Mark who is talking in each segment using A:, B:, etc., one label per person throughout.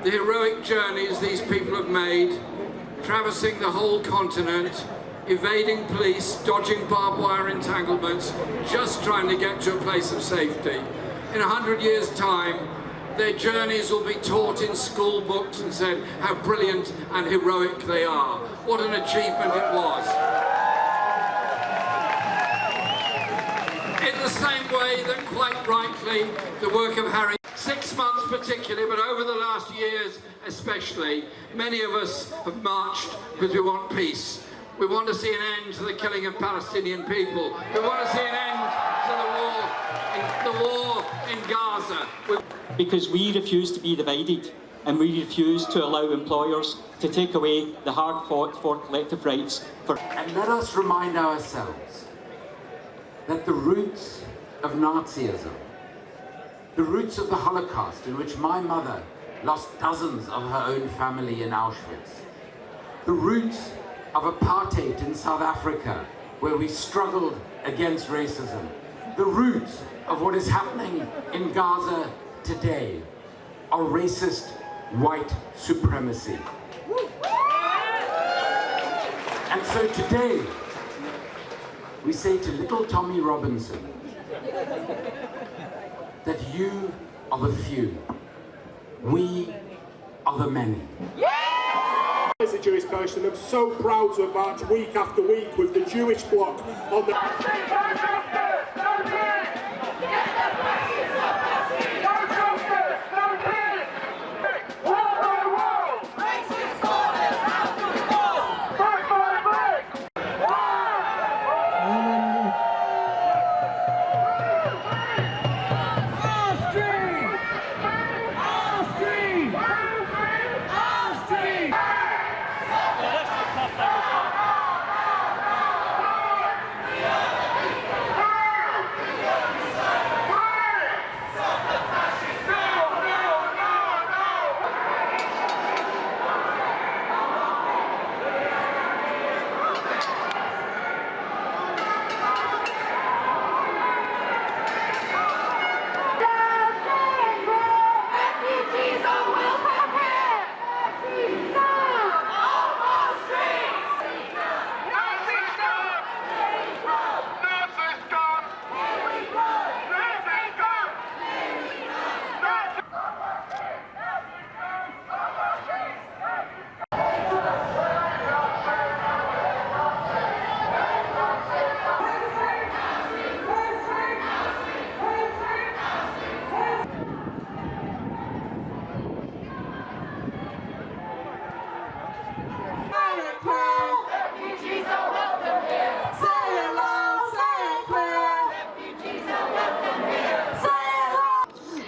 A: The heroic journeys these people have made, traversing the whole continent, evading police, dodging barbed wire entanglements, just trying to get to a place of safety. In 100 years' time, their journeys will be taught in school books and said how brilliant and heroic they are. What an achievement it was. In the same way that, quite rightly, the work of Harry, 6 months particularly, but over the last years especially, many of us have marched because we want peace. We want to see an end to the killing of Palestinian people. We want to see an end to the war in Gaza.
B: Because we refuse to be divided, and we refuse to allow employers to take away the hard-fought for collective rights.
C: And let us remind ourselves that the roots of Nazism, the roots of the Holocaust, in which my mother lost dozens of her own family in Auschwitz, the roots of apartheid in South Africa, where we struggled against racism, the roots of what is happening in Gaza today are racist white supremacy. And so today, we say to little Tommy Robinson that you are the few, we are the many.
D: As a Jewish person, I'm so proud to have marched week after week with the Jewish bloc on the...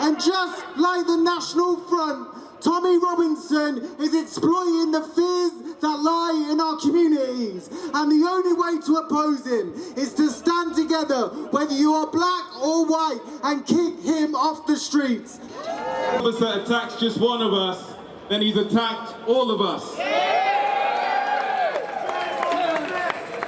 E: And just like the National Front, Tommy Robinson is exploiting the fears that lie in our communities. And the only way to oppose him is to stand together, whether you are black or white, and kick him off the streets.
F: If an officer attacks just one of us, then he's attacked all of us.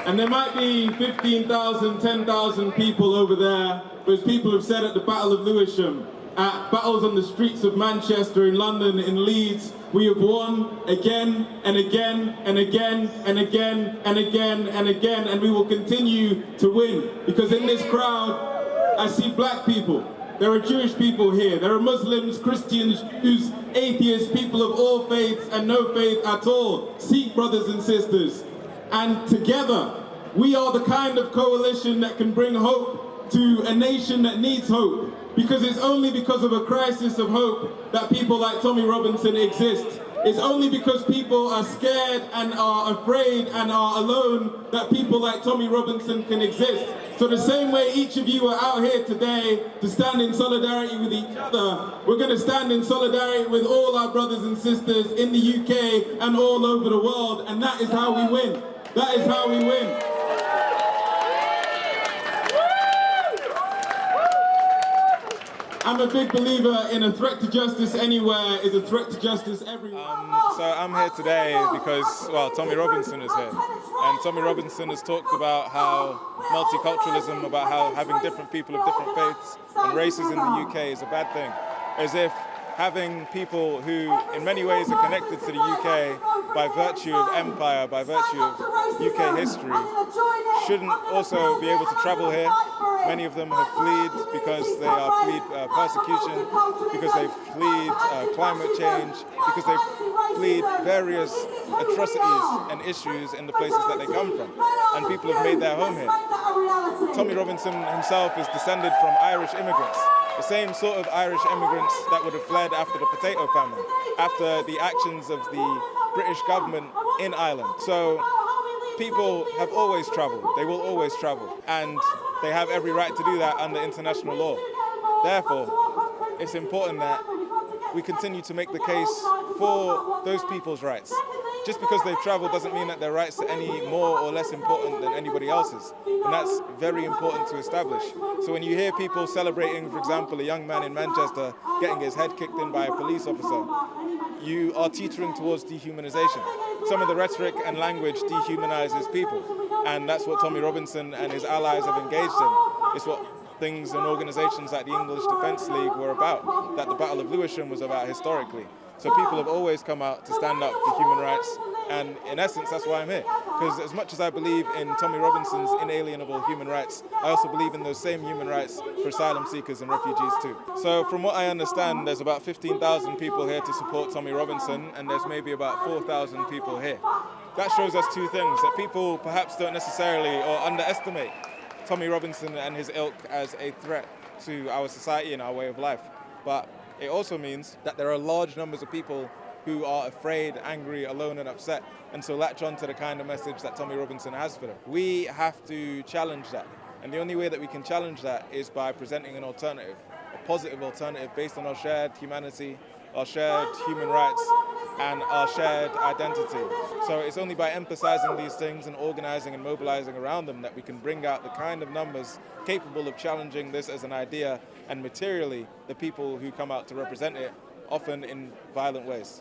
F: And there might be 15,000, 10,000 people over there, but as people have said at the Battle of Lewisham, at battles on the streets of Manchester, in London, in Leeds, we have won again and again and again and again and again and again, and we will continue to win. Because in this crowd, I see black people, there are Jewish people here, there are Muslims, Christians, Jews, atheists, people of all faiths and no faith at all, Sikh brothers and sisters. And together, we are the kind of coalition that can bring hope to a nation that needs hope. Because it's only because of a crisis of hope that people like Tommy Robinson exist. It's only because people are scared and are afraid and are alone that people like Tommy Robinson can exist. So the same way each of you are out here today to stand in solidarity with each other, we're going to stand in solidarity with all our brothers and sisters in the UK and all over the world, and that is how we win. That is how we win. I'm a big believer in a threat to justice anywhere is a threat to justice everywhere.
G: So I'm here today because, well, Tommy Robinson is here. And Tommy Robinson has talked about how multiculturalism, about how having different people of different faiths and races in the UK is a bad thing. As if having people who in many ways are connected to the UK by virtue of empire, by virtue of UK history, shouldn't also be able to travel here. Many of them have fled because they are fled persecution, because they've fled climate change, because they've fled various atrocities and issues in the places that they come from. And people have made their home here. Tommy Robinson himself is descended from Irish immigrants, the same sort of Irish immigrants that would have fled after the potato famine, after the actions of the British government in Ireland. So people have always travelled, they will always travel, and they have every right to do that under international law. Therefore, it's important that we continue to make the case for those people's rights. Just because they've travelled doesn't mean that their rights are any more or less important than anybody else's. And that's very important to establish. So when you hear people celebrating, for example, a young man in Manchester getting his head kicked in by a police officer, you are teetering towards dehumanization. Some of the rhetoric and language dehumanizes people. And that's what Tommy Robinson and his allies have engaged in. It's what things and organizations like the English Defence League were about, that the Battle of Lewisham was about historically. So people have always come out to stand up for human rights, and in essence, that's why I'm here. Because as much as I believe in Tommy Robinson's inalienable human rights, I also believe in those same human rights for asylum seekers and refugees too. So from what I understand, there's about 15,000 people here to support Tommy Robinson, and there's maybe about 4,000 people here. That shows us two things, that people perhaps don't necessarily or underestimate Tommy Robinson and his ilk as a threat to our society and our way of life. But it also means that there are large numbers of people who are afraid, angry, alone and upset, and so latch on to the kind of message that Tommy Robinson has for them. We have to challenge that, and the only way that we can challenge that is by presenting an alternative, a positive alternative based on our shared humanity, our shared human rights, and our shared identity. So it's only by emphasizing these things and organizing and mobilizing around them that we can bring out the kind of numbers capable of challenging this as an idea, and materially the people who come out to represent it, often in violent ways.